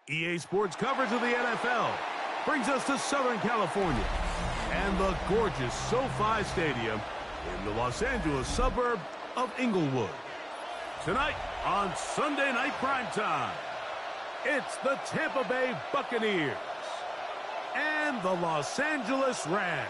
EA Sports coverage of the NFL brings us to Southern California and the gorgeous SoFi Stadium in the Los Angeles suburb of Inglewood. Tonight on Sunday Night Primetime, it's the Tampa Bay Buccaneers and the Los Angeles Rams.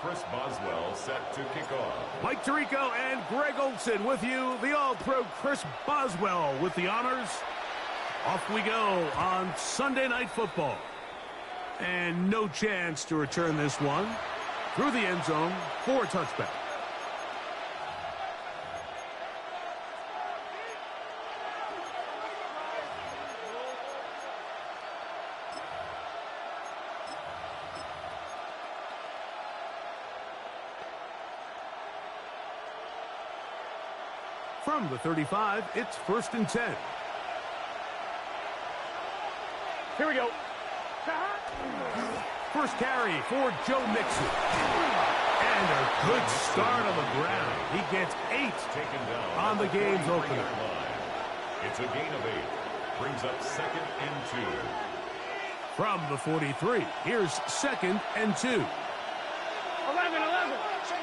Chris Boswell set to kick off. Mike Tirico and Greg Olsen with you. The All-Pro Chris Boswell with the honors. Off we go on Sunday Night Football. And no chance to return this one through the end zone for a touchback. From the 35, it's 1st and 10. Here we go. First carry for Joe Mixon. And a good start on the ground. He gets 8 Taken down on the game's opener. It's a gain of 8. Brings up 2nd and 2. From the 43, here's 2nd and 2. 11.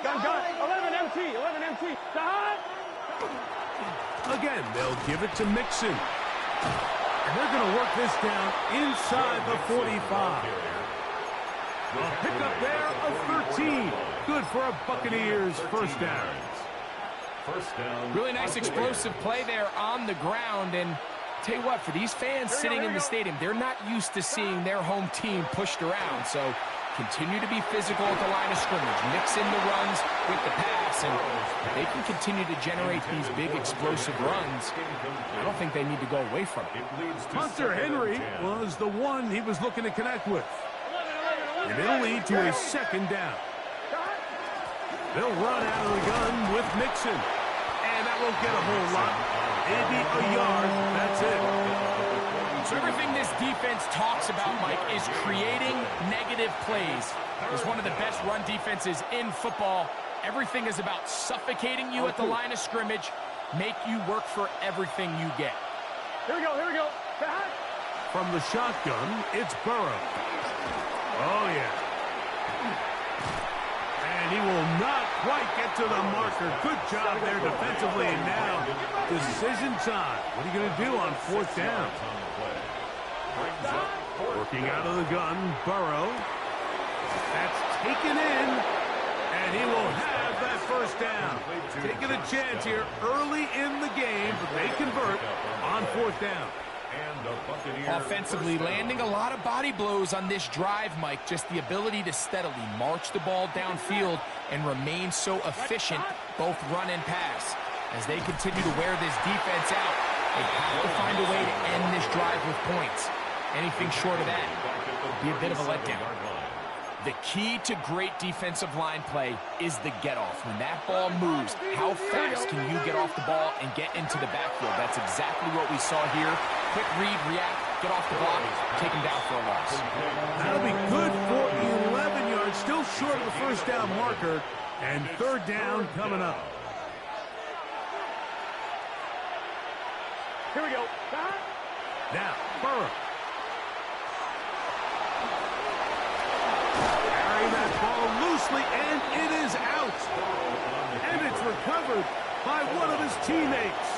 Gun. 11 MT. 11 MT. Again, they'll give it to Mixon. And they're going to work this down inside the 45. A pickup there of 13. Good for a Buccaneers first down. First down. Really nice explosive play there on the ground. And tell you what, for these fans sitting in the stadium, they're not used to seeing their home team pushed around. So continue to be physical at the line of scrimmage. Mix in the runs with the pass. And if they can continue to generate these big explosive runs, I don't think they need to go away from it. Hunter Henry was the one he was looking to connect with. And it'll lead to a 2nd down. They'll run out of the gun with Mixon. And that won't get a whole lot. Maybe a yard. That's it. So everything this defense talks about, Mike, is creating negative plays. It's one of the best run defenses in football. Everything is about suffocating you at the line of scrimmage, make you work for everything you get. Here we go. From the shotgun, it's Burrow. Oh, yeah. And he will not quite get to the marker. Good job there defensively. And now, decision time. What are you going to do on 4th down? Working out of the gun, Burrow. That's taken in. And he will have that first down. Taking a chance here early in the game, but they convert on 4th down. Offensively, landing a lot of body blows on this drive, Mike. Just the ability to steadily march the ball downfield and remain so efficient, both run and pass. As they continue to wear this defense out, they have to find a way to end this drive with points. Anything short of that would be a bit of a letdown. The key to great defensive line play is the get-off. When that ball moves, how fast can you get off the ball and get into the backfield? That's exactly what we saw here. Quick read, react, get off the block, take him down for a loss. That'll be good for 11 yards, still short of the first down marker, and 3rd down coming up. Here we go. Now, Burrow. That ball loosely, and it is out. And it's recovered by one of his teammates.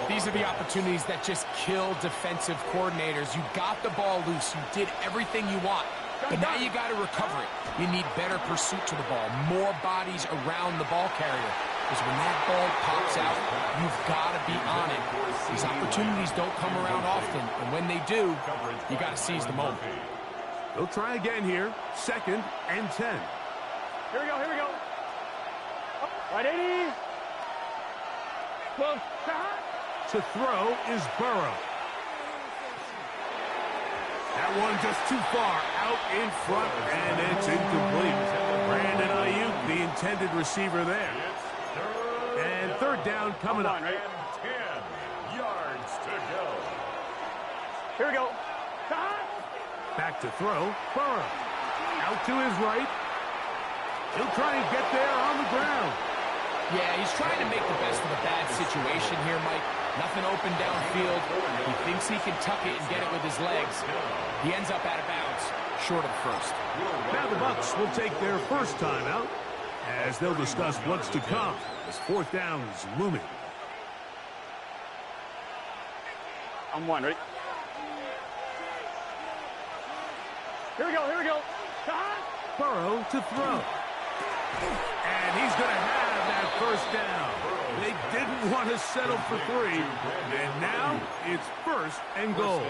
These are the opportunities that just kill defensive coordinators. You got the ball loose. You did everything you want. But now you got to recover it. You need better pursuit to the ball, more bodies around the ball carrier. Because when that ball pops out, you've got to be on it. These opportunities don't come around often. And when they do, you got to seize the moment. They'll try again here. 2nd and 10. Here we go. Right 80. Close. To throw is Burrow. That one just too far out in front, and it's incomplete. Brandon Ayuk, the intended receiver there. And third down coming up. And 10 yards to go. Here we go. Back to throw. Burrow. Out to his right. He'll try and get there on the ground. Yeah, he's trying to make the best of a bad situation here, Mike. Nothing open downfield. He thinks he can tuck it and get it with his legs. He ends up out of bounds, short of first. Now the Bucs will take their first time out as they'll discuss what's to come as fourth down is looming. I'm one, ready? Here we go, here we go. Burrow to throw. And he's going to have that first down. They didn't want to settle for 3. And now it's first and goal.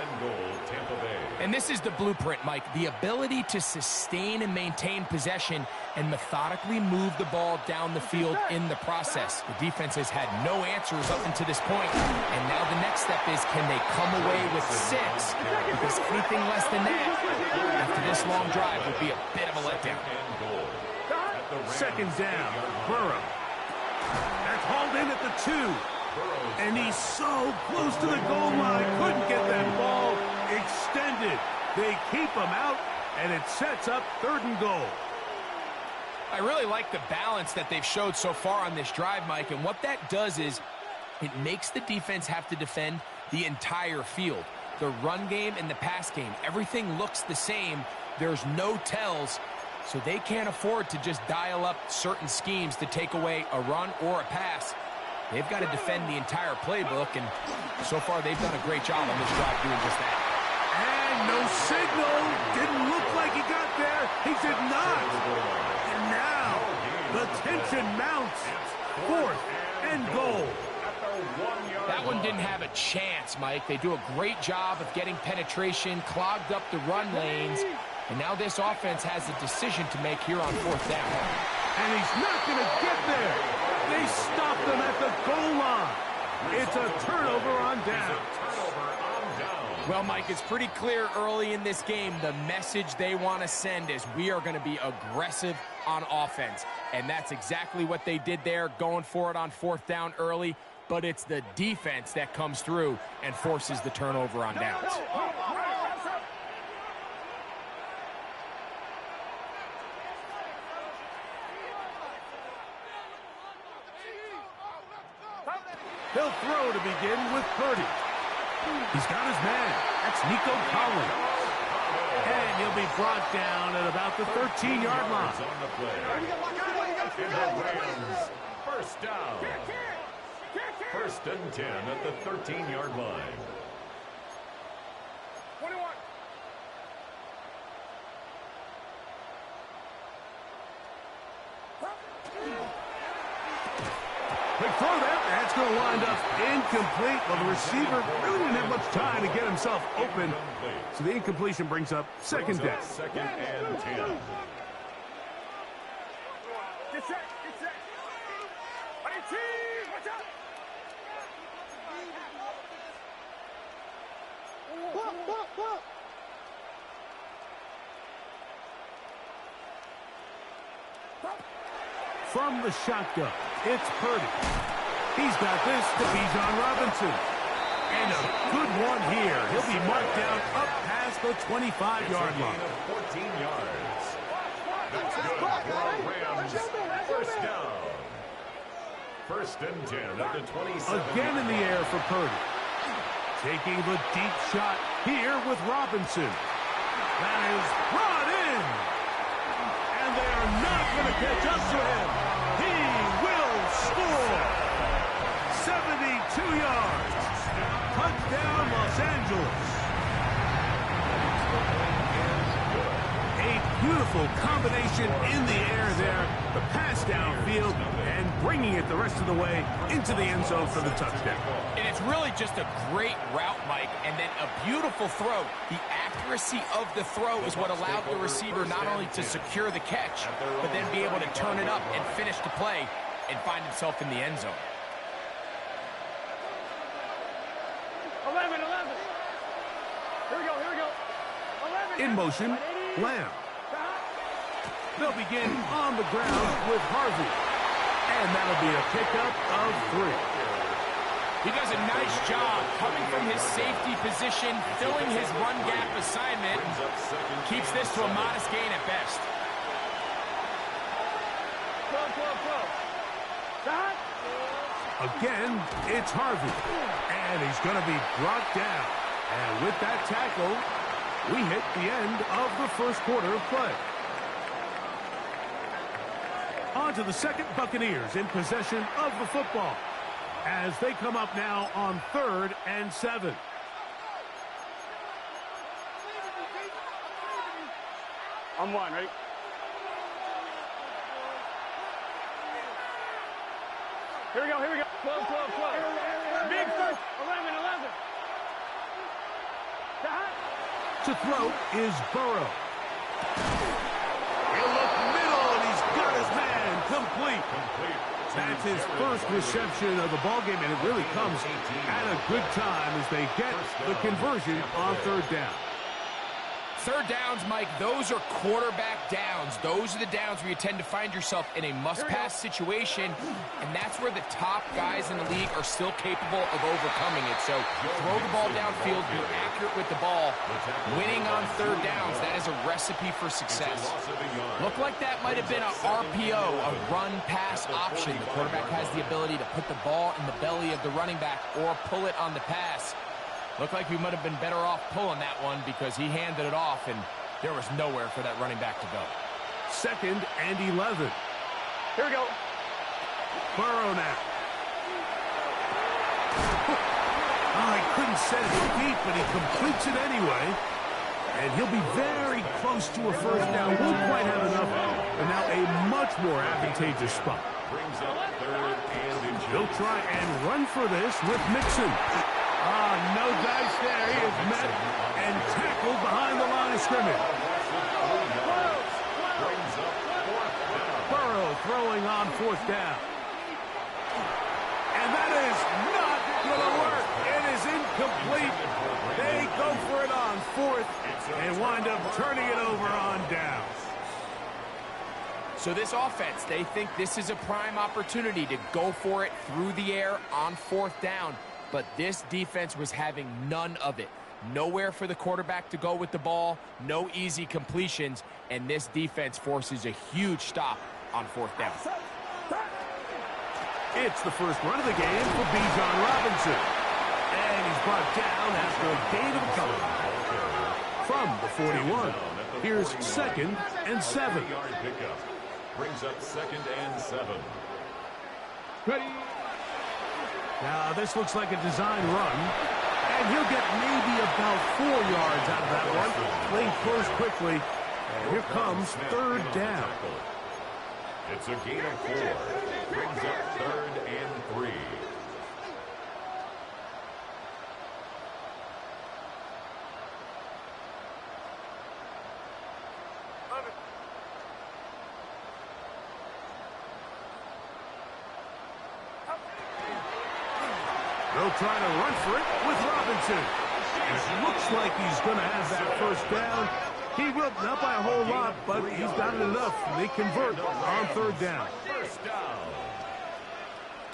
Tampa Bay. And this is the blueprint, Mike. The ability to sustain and maintain possession and methodically move the ball down the field in the process. The defense has had no answers up until this point. And now the next step is, can they come away with 6? Because anything less than that, after this long drive, would be a bit of a letdown. Second down, Burrow. That's hauled in at the 2. And he's so close to the goal line. Couldn't get that ball extended. They keep him out, and it sets up third and goal. I really like the balance that they've showed so far on this drive, Mike. And what that does is it makes the defense have to defend the entire field. The run game and the pass game, everything looks the same. There's no tells. So they can't afford to just dial up certain schemes to take away a run or a pass. They've got to defend the entire playbook, and so far they've done a great job on this drive doing just that. And no signal. Didn't look like he got there. He did not. And now the tension mounts. Fourth and goal. That one didn't have a chance, Mike. They do a great job of getting penetration, clogged up the run lanes. And now this offense has a decision to make here on fourth down. And he's not going to get there. They stopped him at the goal line. It's a turnover on down. Well, Mike, it's pretty clear early in this game the message they want to send is we are going to be aggressive on offense. And that's exactly what they did there, going for it on fourth down early. But it's the defense that comes through and forces the turnover on downs. He'll throw to begin with Purdy. He's got his man. That's Nico Collins. And he'll be brought down at about the 13-yard line. First down. First and 10 at the 13-yard line. 21. Quick throw there. That's going to wind up incomplete. Well, the receiver really didn't have much time to get himself open. So the incompletion brings up second down. Second and 10. Get set, get set. Buddy, cheese, watch out. From the shotgun, it's Purdy. He's got this to Bijan Robinson. And a good one here. He'll be marked down up past the 25-yard line. 14 yards. That's good for Rams. First down. First and 10 at the 27. Again in the air for Purdy. Taking the deep shot here with Robinson. That is brought in. And they are not going to catch up to him. He will score. 72 yards. Touchdown, Los Angeles. A beautiful combination in the air there. The pass downfield and bringing it the rest of the way into the end zone for the touchdown. And it's really just a great route, Mike, and then a beautiful throw. The accuracy of the throw is what allowed the receiver not only to secure the catch, but then be able to turn it up and finish the play and find himself in the end zone. 11. Here we go. 11. In motion, Lamb. They'll begin on the ground with Harvey. And that'll be a pickup of 3. He does a nice job coming from his safety position, filling his run gap assignment. Keeps this to a modest gain at best. Again, it's Harvey. And he's going to be brought down. And with that tackle, we hit the end of the first quarter of play. On to the second, Buccaneers in possession of the football as they come up now on 3rd and 7. On 1, ready? Here we go, here we go. 12. Big first, 11. To throw is Burrow. He'll look middle, and he's got his man complete. That's his first reception of the ballgame, and it really comes at a good time as they get the conversion on 3rd down. 3rd downs, Mike, those are quarterback downs. Those are the downs where you tend to find yourself in a must-pass situation, and that's where the top guys in the league are still capable of overcoming it. So throw the ball downfield, be accurate with the ball. Winning on 3rd downs, that is a recipe for success. Looked like that might have been a RPO, a run-pass option. The quarterback has the ability to put the ball in the belly of the running back or pull it on the pass. Looked like we might have been better off pulling that one because he handed it off, and there was nowhere for that running back to go. 2nd and 11. Here we go. Burrow now. Oh, he couldn't set his feet, but he completes it anyway. And he'll be very close to a 1st down. Won't quite have enough, but now a much more advantageous spot. He'll try and run for this with Mixon. No dice there. He is met and tackled behind the line of scrimmage. Burrow throwing on 4th down. And that is not going to work. It is incomplete. They go for it on 4th and wind up turning it over on downs. So this offense, they think this is a prime opportunity to go for it through the air on 4th down. But this defense was having none of it. Nowhere for the quarterback to go with the ball, no easy completions, and this defense forces a huge stop on 4th down. It's the first run of the game for Bijan Robinson. And he's brought down after a gain of a couple. From the 41, here's 2nd and 7. Brings up 2nd and 7. Ready? Now, this looks like a design run, and he'll get maybe about 4 yards out of that one. Playing close quickly, and here comes 3rd down. It's a gain of 4. Brings up 3rd and 3. They'll try to run for it with Robinson. And it looks like he's going to have that 1st down. He will, not by a whole lot, but he's got it enough. They convert on 3rd down. 1st down.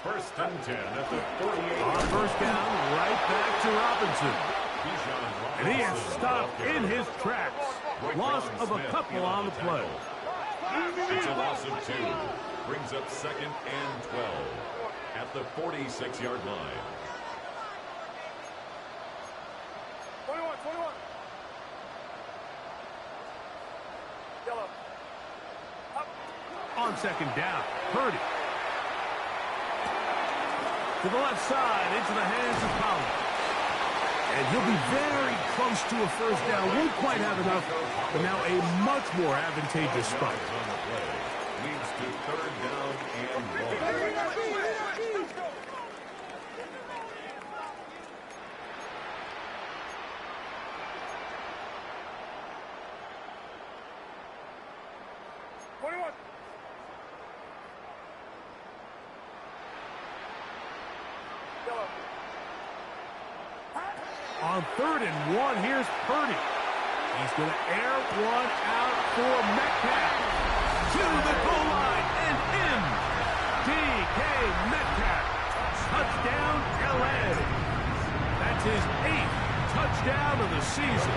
1st and 10 at the 48. On 1st down, right back to Robinson. And he is stopped in his tracks. Loss of a couple on the play. It's a loss of 2. Brings up 2nd and 12 at the 46-yard line. 21. Yellow. On 2nd down, Purdy. To the left side, into the hands of Collins. And he'll be very close to a 1st down. Won't quite have enough, but now a much more advantageous spot. Leads to 3rd down and 1. On 3rd and 1, here's Purdy. He's going to air one out for Metcalf. To the goal line and in. Dig Metcalf. Touchdown, L.A. That's his 8th touchdown of the season.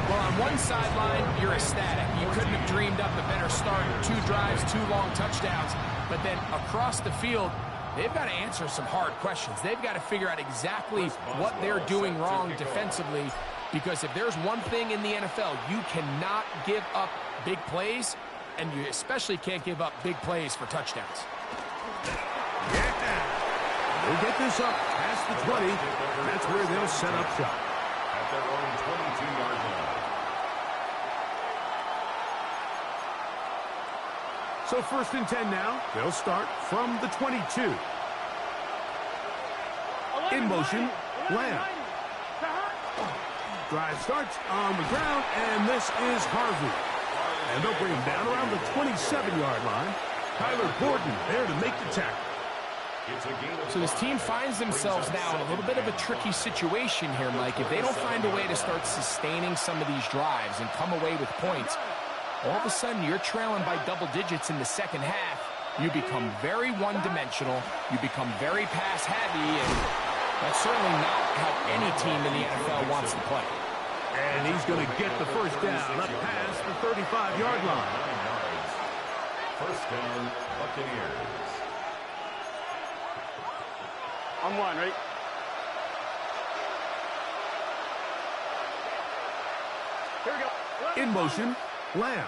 Well, on one sideline, you're ecstatic. You couldn't have dreamed up a better start. 2 drives, 2 long touchdowns. But then across the field, they've got to answer some hard questions. They've got to figure out exactly what they're doing wrong defensively, because if there's one thing in the NFL, you cannot give up big plays, and you especially can't give up big plays for touchdowns. Yeah. They'll get this up past the 20. That's where they'll set up shop. At their own 22-yard line. So 1st and 10 now. They'll start from the 22. In motion, Lamb. Drive starts on the ground, and this is Harvey. And they'll bring him down around the 27-yard line. Tyler Gordon there to make the tackle. So this team finds themselves now in a little bit of a tricky situation here, Mike. If they don't find a way to start sustaining some of these drives and come away with points, all of a sudden you're trailing by double digits in the second half. You become very one-dimensional. You become very pass-heavy, and that's certainly not how any team in the NFL wants to play. And he's going to get the first down up past the 35-yard line. First down, Buccaneers. On 1, ready? Here we go. In motion, Lamb.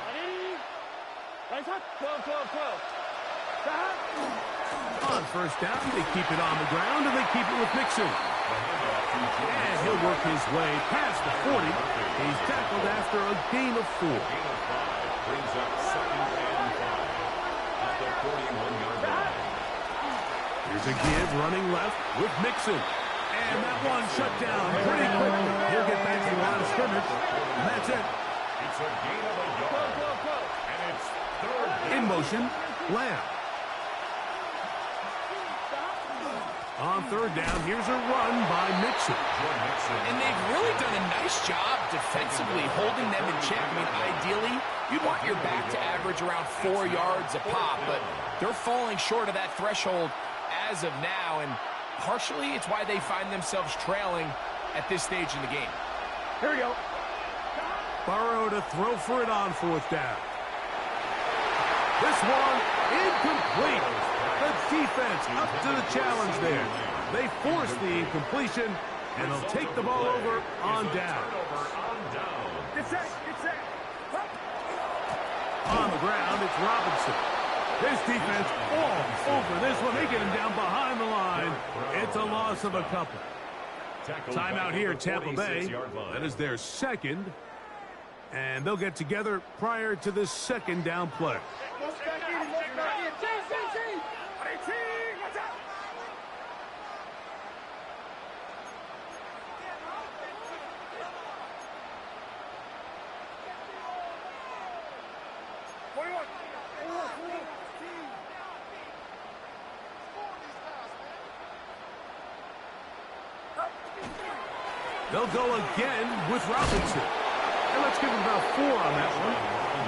Right side. 12, 12, 12. On first down, they keep it on the ground, and they keep it with Mixon. And he'll work his way past the 40. He's tackled after a gain of 4. Brings up 2nd and 5 at the 41-yard line. Here's a kid running left with Mixon. And that one shut down pretty quickly. He'll get back to the line of scrimmage. And that's it. It's a gain of a yard. And it's 3rd down. In motion, Lamb. On 3rd down, here's a run by Mixon. And they've really done a nice job defensively holding them in check. I mean, ideally, you'd want your back to average around 4 yards a pop, but they're falling short of that threshold as of now, and partially it's why they find themselves trailing at this stage in the game. Here we go. Burrow to throw for it on 4th down. This one incomplete. The defense up to the challenge there. They force the incompletion, and they'll take the ball over on down. Get set. Get set. On the ground, it's Robinson. This defense all over this one. They get him down behind the line. It's a loss of a couple. Timeout here, Tampa Bay. That is their 2nd. And they'll get together prior to this 2nd down play. They'll go again with Robinson. And let's give him about 4 on that one.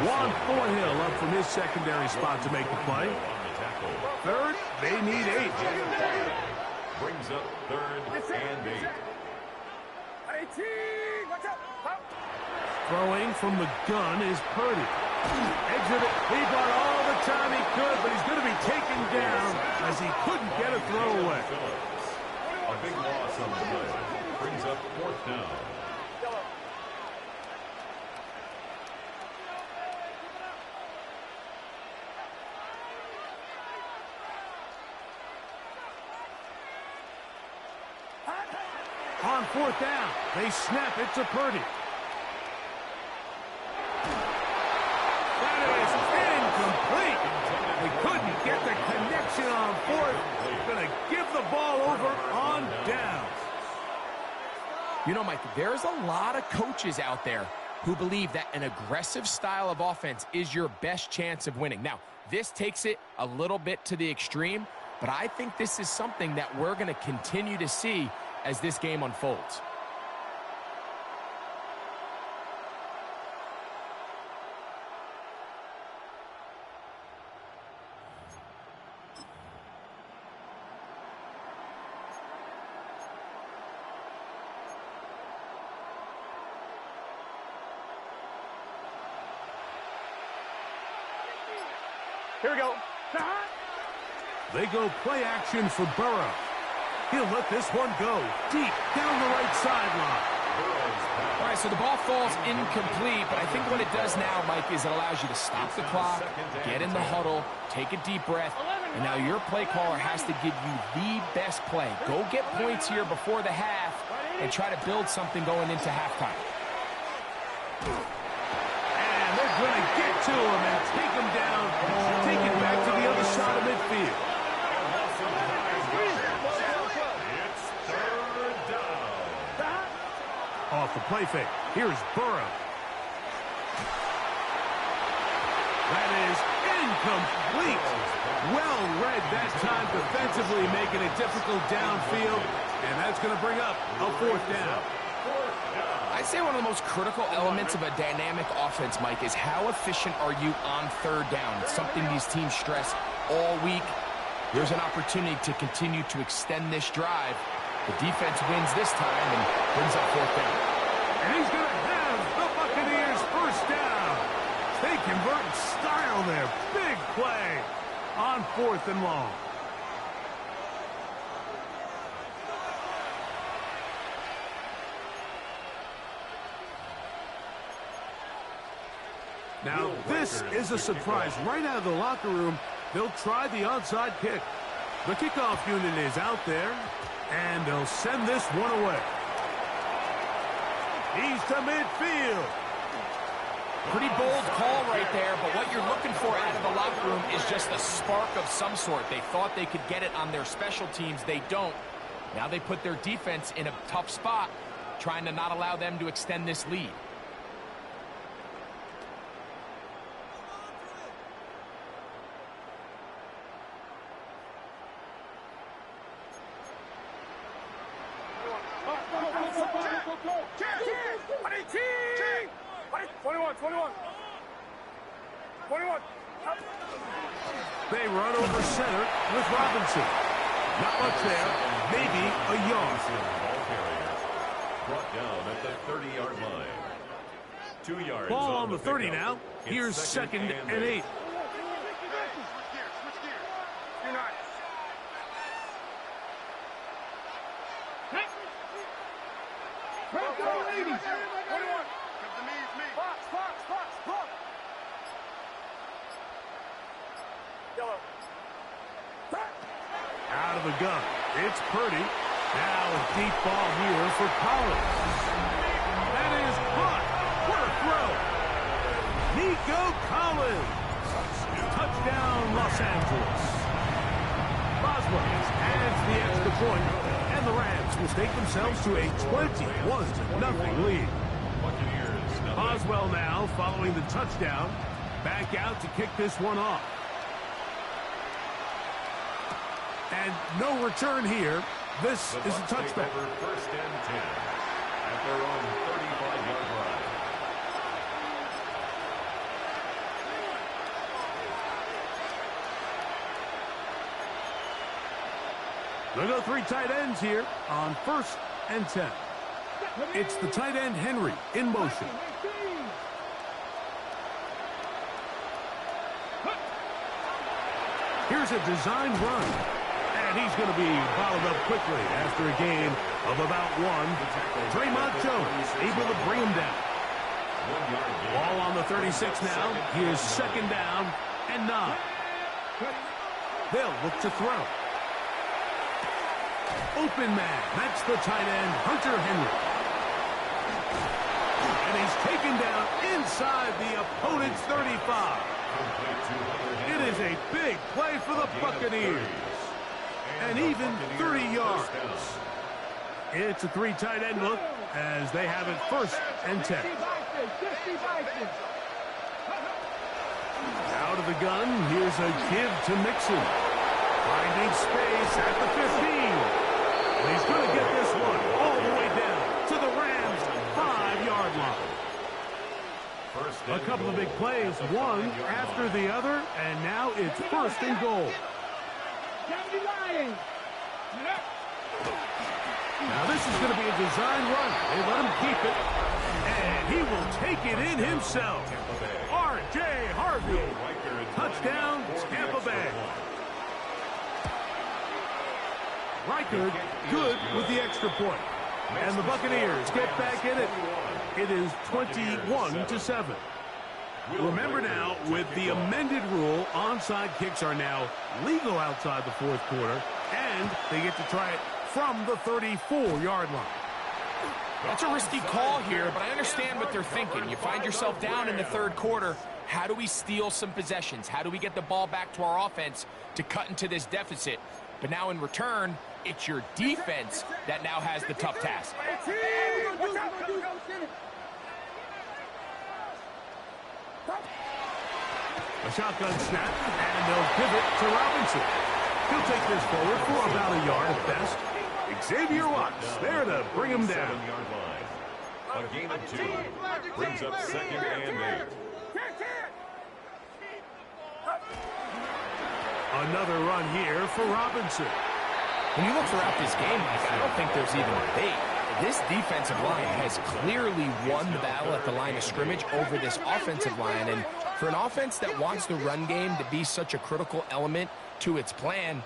Juan Thornhill up from his secondary spot to make the play. 3rd, they need 8. Brings up 3rd and 8. Throwing from the gun is Purdy. Exit it. He got all the time he could, but he's going to be taken down as he couldn't get a throw away. A big loss on the play. Brings up 4th down. On 4th down, they snap it to Purdy. That is incomplete. They couldn't get the connection on 4th. Going to give the ball over on down. You know, Mike, there's a lot of coaches out there who believe that an aggressive style of offense is your best chance of winning. Now, this takes it a little bit to the extreme, but I think this is something that we're going to continue to see as this game unfolds. Here we go. They go play action for Burrow. He'll let this one go deep down the right sideline. All right, so the ball falls incomplete, but I think what it does now, Mike, is it allows you to stop the clock, get in the huddle, take a deep breath, and now your play caller has to give you the best play. Go get points here before the half and try to build something going into halftime. And they're going to get to him and take him down, take it back to the other side of midfield. It's third down. Off the play fake. Here's Burrow. That is incomplete. Well read that time defensively, making it difficult downfield. And that's going to bring up a fourth down. I'd say one of the most critical elements of a dynamic offense, Mike, is how efficient are you on third down. It's something these teams stress all week. Here's an opportunity to continue to extend this drive. The defense wins this time and brings up fourth down. And he's going to have the Buccaneers first down. They convert in style there. Big play on 4th and long. Now, this is a surprise. Right out of the locker room, they'll try the onside kick. The kickoff unit is out there, and they'll send this one away. He's to midfield. Pretty bold call right there, but what you're looking for out of the locker room is just a spark of some sort. They thought they could get it on their special teams. They don't. Now they put their defense in a tough spot, trying to not allow them to extend this lead. They run over center with Robinson. Not much there. Maybe a yard. Ball carrier brought down at the 30-yard line. 2 yards. Ball on the 30 now. Here's second and 8. Out of the gun. It's Purdy. Now a deep ball here for Collins. That is caught. What a throw. Nico Collins. Touchdown, Los Angeles. Boswell adds the extra point, and the Rams will take themselves to a 21-0 lead. Boswell now following the touchdown. Back out to kick this one off. And no return here. This is a touchback. First and 10 at their own 35-yard line. There go 3 tight ends here on 1st and 10. It's the tight end Henry in motion. Here's a design run. And he's going to be bottled up quickly after a gain of about 1. Draymond Jones able to bring him down. Ball on the 36 now. Here's second down and 9. They'll look to throw. Open man. That's the tight end, Hunter Henry. And he's taken down inside the opponent's 35. It is a big play for the Buccaneers. And even 30 yards. It's a 3 tight end look as they have it 1st and 10. Out of the gun, here's a give to Mixon. Finding space at the 15. And he's going to get this one all the way down to the Rams' 5-yard line. A couple of big plays, one after the other, and now it's 1st and goal. Now this is going to be a design run. They let him keep it, and he will take it in himself. R.J. Harvey. Touchdown, Tampa Bay. Reichard good with the extra point. And the Buccaneers get back in it. It is 21-7. Remember now, with the amended rule, onside kicks are now legal outside the fourth quarter, and they get to try it from the 34-yard line. That's a risky call here, but I understand what they're thinking. You find yourself down in the third quarter. How do we steal some possessions? How do we get the ball back to our offense to cut into this deficit? But now in return, it's your defense that now has the tough task. A shotgun snap, and they'll pivot to Robinson. He'll take this forward for about a yard at best. Xavier Watts there to bring him down. 7-yard line. A gain of 2. Brings up 2nd and 8. Another run here for Robinson. When you look throughout this game, Mike, I don't think there's even a debate. This defensive line has clearly won the battle at the line of scrimmage over this offensive line. And for an offense that wants the run game to be such a critical element to its plan,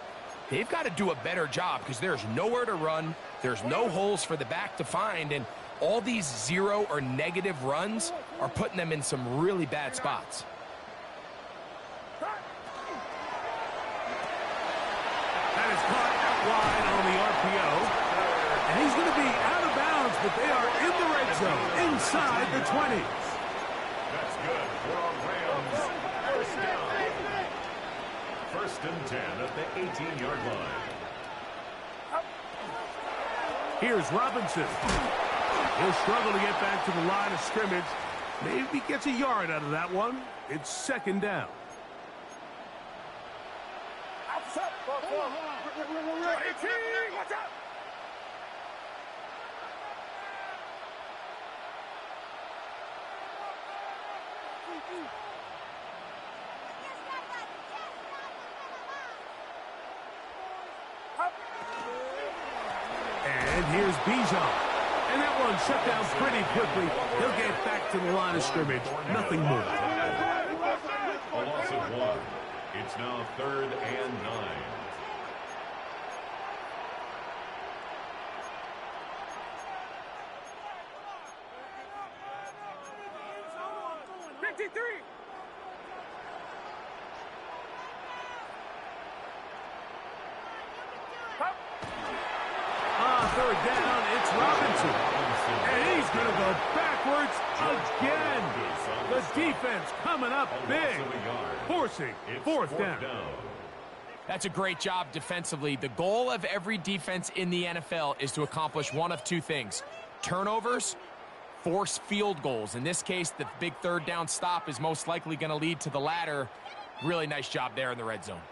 they've got to do a better job because there's nowhere to run. There's no holes for the back to find. And all these 0 or negative runs are putting them in some really bad spots. That is caught out wide on the RPO. And he's going to be out of bounds, but they are in the red zone, inside the 20. That's good for our Rams. First down. 1st and 10 at the 18-yard line. Here's Robinson. He'll struggle to get back to the line of scrimmage. Maybe gets a yard out of that one. It's 2nd down. And here's Bijan. And that one shut down pretty quickly. He'll get back to the line of scrimmage. Nothing more. A loss of 1. It's now 3rd and 9. Third down, it's Robinson. And he's going to go backwards again. The defense coming up big, forcing 4th down. That's a great job defensively. The goal of every defense in the NFL is to accomplish one of 2 things: turnovers, force field goals. In this case, the big 3rd down stop is most likely going to lead to the latter. Really nice job there in the red zone.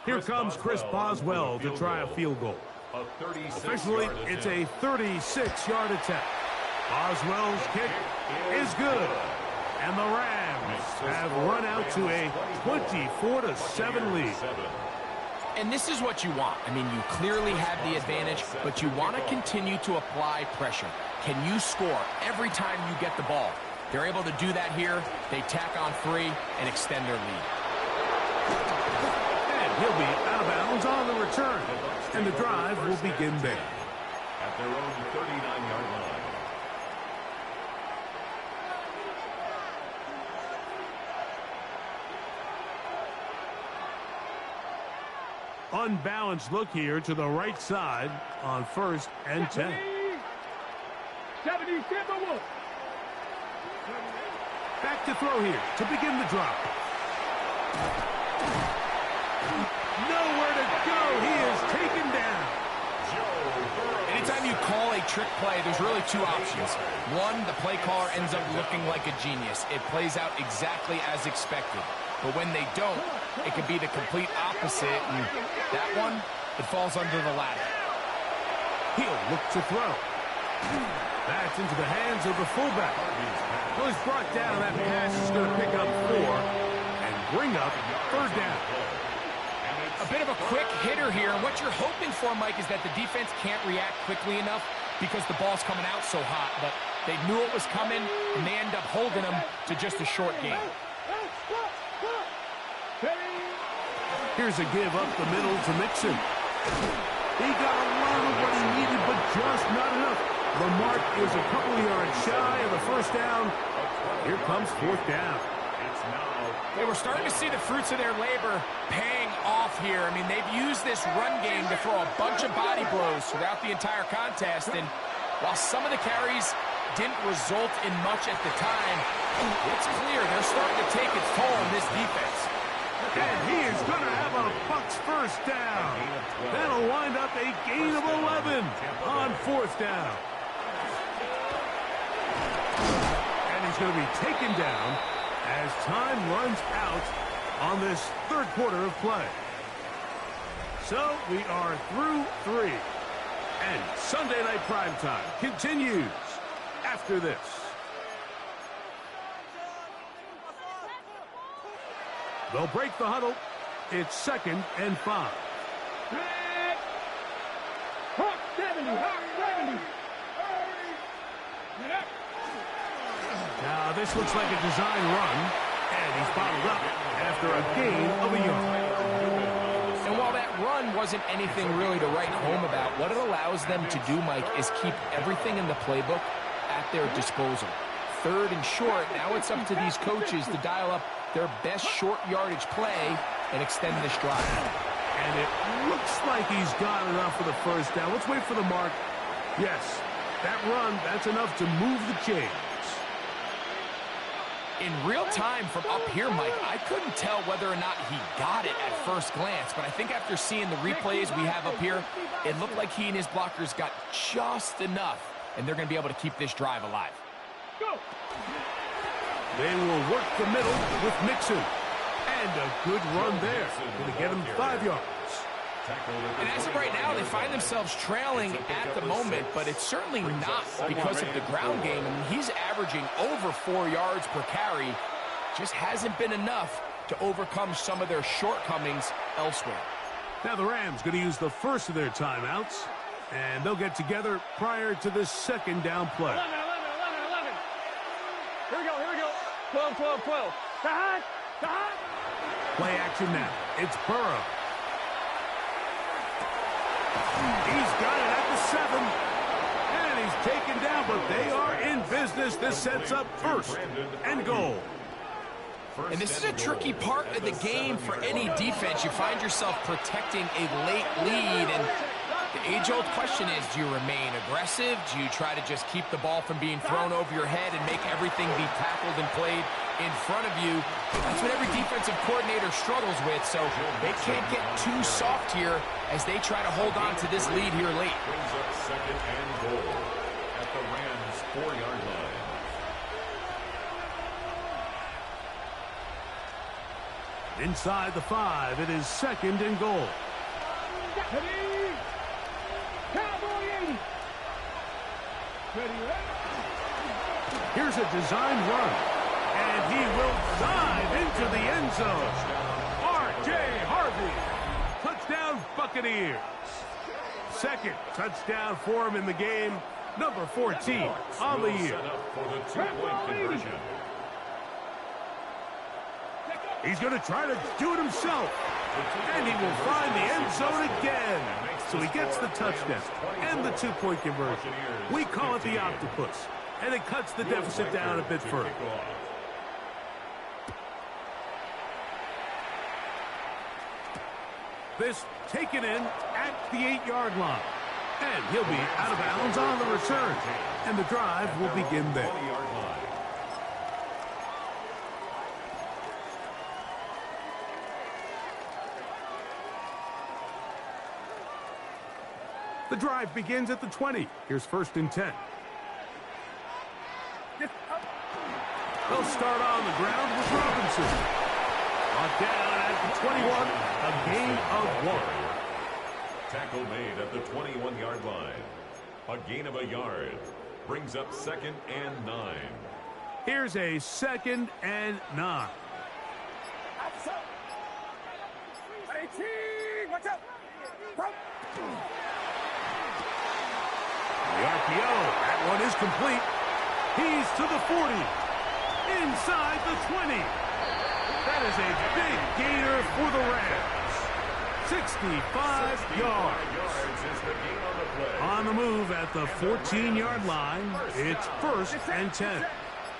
Here comes Chris Boswell to try a field goal. Officially, it's a 36-yard attempt. Boswell's kick is good. And the Rams have run out to a 24-7 lead. And this is what you want. I mean, you clearly have the advantage, but you want to continue to apply pressure. Can you score every time you get the ball? They're able to do that here. They tack on 3 and extend their lead. He'll be out of bounds on the return, and the drive will begin there. At their own 39-yard line. Unbalanced look here to the right side on 1st and 10. 70, Back to throw here to begin the drop. Nowhere to go. He is taken down. Anytime you call a trick play, there's really 2 options. One, the play caller ends up looking like a genius. It plays out exactly as expected. But when they don't, it could be the complete opposite. And that one, it falls under the latter. He'll look to throw. That's into the hands of the fullback. Well, he's brought down. That pass is going to pick up 4 and bring up 3rd down. A bit of a quick hitter here, and what you're hoping for, Mike, is that the defense can't react quickly enough because the ball's coming out so hot, but they knew it was coming, and they end up holding them to just a short game. Here's a give up the middle to Mixon. He got a lot of what he needed, but just not enough. The mark is a couple of yards shy of the first down. Here comes fourth down. They were starting to see the fruits of their labor paying off here. I mean, they've used this run game to throw a bunch of body blows throughout the entire contest, and while some of the carries didn't result in much at the time, it's clear they're starting to take its toll on this defense. And he is going to have a Bucs first down. That'll wind up a gain of 11 on fourth down. And he's going to be taken down as time runs out on this third quarter of play. So we are through 3. And Sunday Night Primetime continues after this. They'll break the huddle. It's 2nd and 5. Hawk 70, Hawk 70. Now this looks like a design run, and he's bottled up after a gain of a yard. And while that run wasn't anything really to write home about, what it allows them to do, Mike, is keep everything in the playbook at their disposal. 3rd and short, now it's up to these coaches to dial up their best short yardage play and extend this drive. And it looks like he's got enough for the first down. Let's wait for the mark. Yes, that run, that's enough to move the chains. In real time from up here, Mike, I couldn't tell whether or not he got it at first glance, but I think after seeing the replays we have up here, it looked like he and his blockers got just enough, and they're going to be able to keep this drive alive. Go. They will work the middle with Mixon. And a good run there. Going to get him 5 yards. And as of right now, they find themselves trailing at the moment, but it's certainly not because of the ground game. I mean, he's averaging over 4 yards per carry. Just hasn't been enough to overcome some of their shortcomings elsewhere. Now the Rams going to use the first of their timeouts, and they'll get together prior to this 2nd down play. 11. Here we go. 12. Side. Play action now. It's Burrow. He's got it at the 7. And he's taken down, but they are in business. This sets up 1st and goal. And this is a tricky part of the game for any defense. You find yourself protecting a late lead, and the age-old question is, do you remain aggressive? Do you try to just keep the ball from being thrown over your head and make everything be tackled and played in front of you? That's what every defensive coordinator struggles with, so they can't get too soft here as they try to hold on to this lead here late. Brings up 2nd and goal at the Rams' 4-yard line. Inside the 5, it is 2nd and goal. Here's a design run, and he will dive into the end zone. R.J. Harvey, touchdown Buccaneers. 2nd touchdown for him in the game, number 14 on the year. Set up for the 2-point conversion. He's going to try to do it himself, and he will find the end zone again. So he gets the touchdown and the 2-point conversion. We call it the octopus, and it cuts the deficit down a bit further. This taken in at the 8-yard line. And he'll be out of bounds on the return. And the drive will begin there. The drive begins at the 20. Here's 1st and 10. They'll start on the ground with Robinson. Brought down at the 21, a gain of 1. Tackle made at the 21-yard line. A gain of a yard. Brings up 2nd and 9. Here's a 2nd and 9. Watch out. The RPO. That one is complete. He's to the 40. Inside the 20. That is a big gainer for the Rams. 65 yards. Is the gain on the play. On the move at the 14-yard line. It's 1st and 10.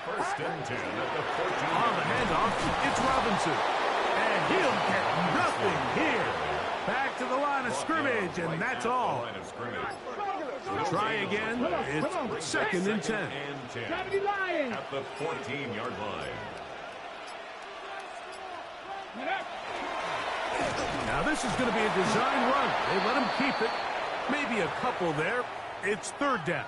1st and 10 at the 14. On the handoff, it's Robinson. And he'll get nothing here. Back to the line of scrimmage, and that's all. Line of scrimmage. Try again. It's 2nd and 10. At the 14-yard line. Now this is going to be a design run. They let him keep it. Maybe a couple there. It's 3rd down.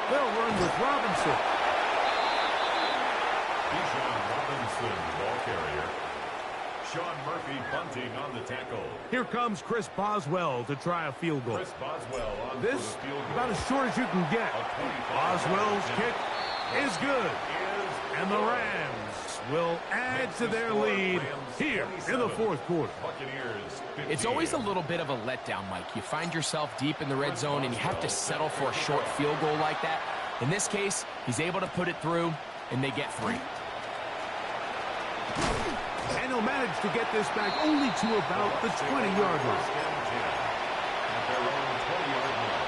They'll run with Robinson. Bijan Robinson, ball carrier. Sean Murphy bunting on the tackle. Here comes Chris Boswell to try a field goal. Chris Boswell on This, for the field goal. about as short as you can get. Boswell's kick is good. And the Rams will add to their lead here in the 4th quarter. Buccaneers, It's always a little bit of a letdown, Mike. You find yourself deep in the red zone, and you have to settle for a short field goal like that. In this case, he's able to put it through, and they get 3. And he'll manage to get this back only to about the 20-yard line. At their own 20-yard line.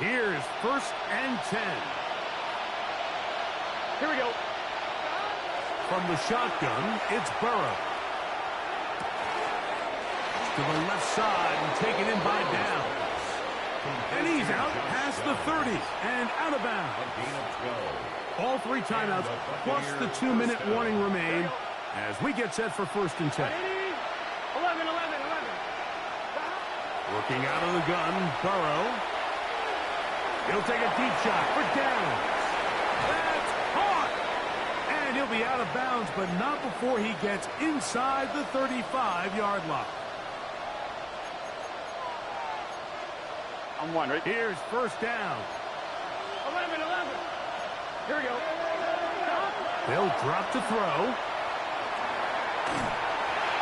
Here's 1st and 10. Here we go. From the shotgun, it's Burrow. To the left side and taken in by Downs. And he's out past the 30 and out of bounds. A gain of 12. All 3 timeouts plus the 2-minute warning remain as we get set for 1st and 10. 11. Working out of the gun, Burrow. He'll take a deep shot for Downs. That's caught! And he'll be out of bounds, but not before he gets inside the 35-yard line. I'm 1, right? Here's 1st down. 11. Here we go. They'll drop to throw.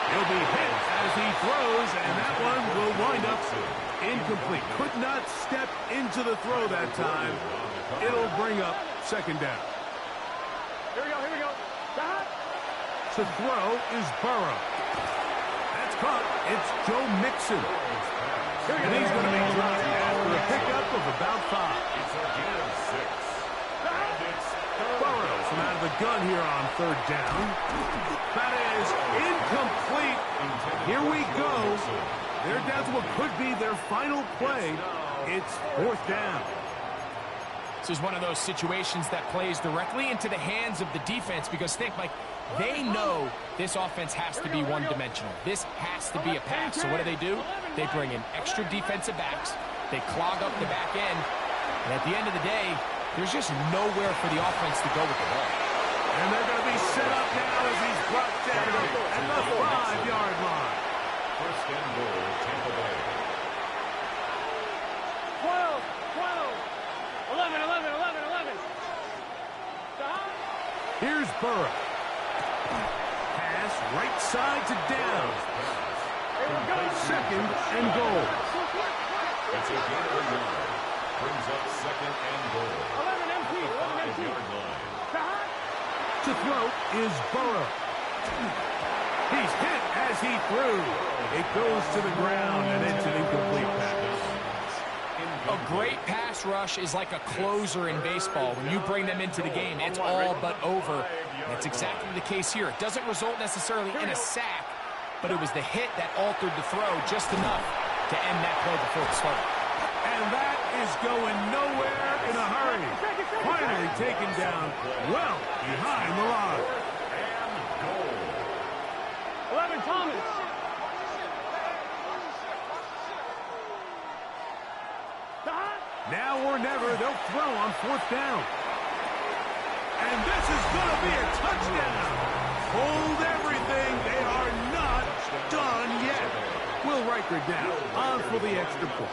He'll be hit as he throws, and that one will wind up incomplete. Could not step into the throw that time. It'll bring up 2nd down. Here we go. To throw is Burrow. That's caught. It's Joe Mixon. And he's going to be dropped after a pickup of about 5. It's a gain of 6. And it's Burrow from out of the gun here on 3rd down. That is incomplete. Here we go. They're down to what could be their final play. It's 4th down. This is one of those situations that plays directly into the hands of the defense because think, Mike, they know this offense has to be one-dimensional. This has to be a pass. So what do? They bring in extra defensive backs. They clog up the back end. And at the end of the day, there's just nowhere for the offense to go with the ball. And they're going to be set up now as he's brought down at the 5-yard line. 1st and goal, Tampa Bay. 12. 11. Here's Burrow. Pass right side to Downs. 2nd and goal. It's a gain of a yard. Brings up 2nd and goal. 11 MP. 5-yard line. To throw is Burrow. He's hit as he threw. It goes to the ground, and it's an incomplete pass. A great pass rush is like a closer in baseball. When you bring them into the game, it's all but over. That's exactly the case here. It doesn't result necessarily in a sack, but it was the hit that altered the throw just enough to end that play before it started. And And that is going nowhere in a hurry. Finally taken down well behind the line. And goal. 11, Thomas. Now or never, they'll throw on 4th down. And this is going to be a touchdown. Hold everything. They are not done yet. Will Riker down on for the extra point.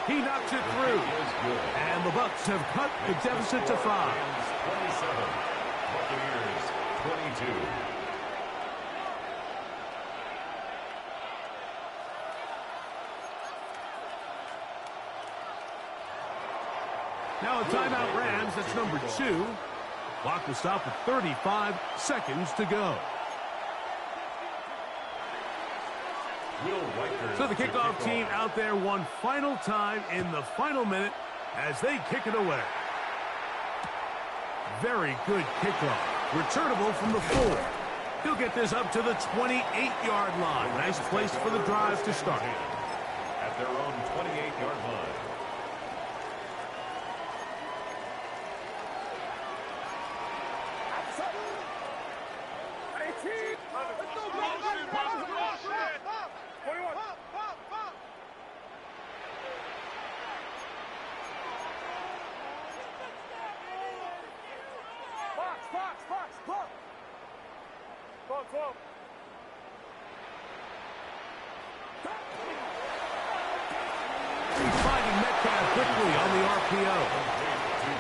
He knocks it through. And the Bucs have cut the deficit to 5. 27. Buccaneers 22. Now a timeout Rams, that's number 2. Clock will stop with 35 seconds to go. So the kickoff team out there one final time in the final minute as they kick it away. Very good kickoff. Returnable from the 4. He'll get this up to the 28-yard line. Nice place for the drive to start. At their own 28-yard line. He's finding Metcalf quickly on the RPO.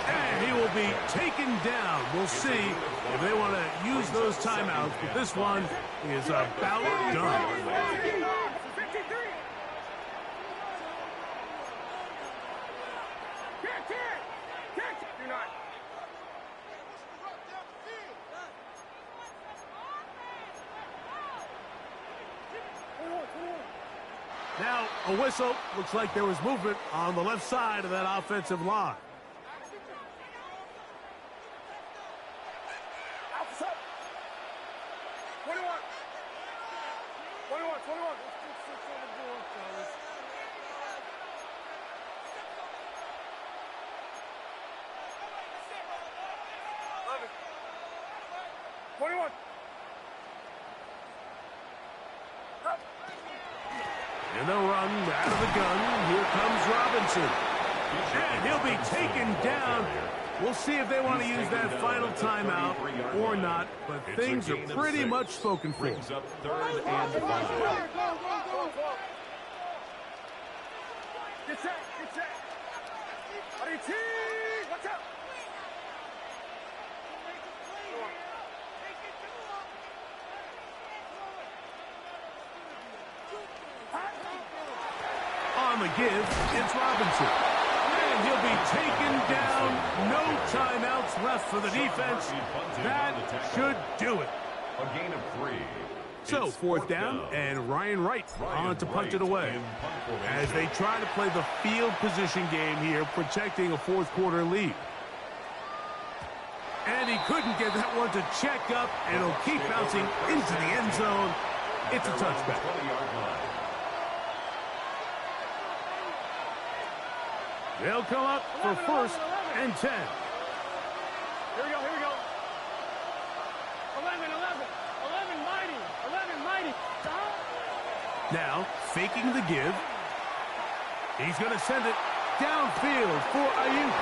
And he will be taken down. We'll see if they want to use those timeouts, but this one is about done. Now, a whistle. Looks like there was movement on the left side of that offensive line. And they'll run out of the gun. Here comes Robinson. And he'll be taken down. We'll see if they want to use that final timeout or not, but things are pretty much spoken for. Brings up 3rd and 5. Get set, get set. Watch out. On the give, it's Robinson. And he'll be taken down. No timeouts left for the defense. That should do it. A gain of 3. So, 4th down, and Ryan Wright on to punt it away. As they try to play the field position game here, protecting a 4th quarter lead. And he couldn't get that one to check up, and it'll keep bouncing into the end zone. It's a touchback. They'll come up for 1st and 10. Here we go. 11, mighty. Now, faking the give. He's going to send it downfield for Ayuk.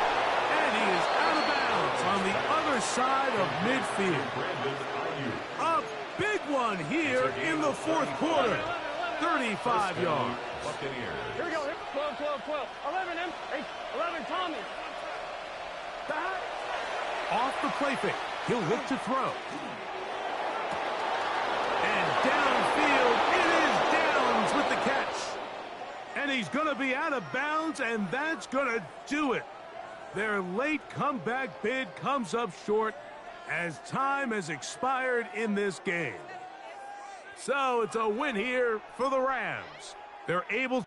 And he is out of bounds on the other side of midfield. A big one here in the 4th quarter. 35 yards. Here we go. 12. 11, 11, Tommy. Off the play fake. He'll look to throw. And downfield, it is Downs with the catch. And he's going to be out of bounds, and that's going to do it. Their late comeback bid comes up short as time has expired in this game. So it's a win here for the Rams. They're able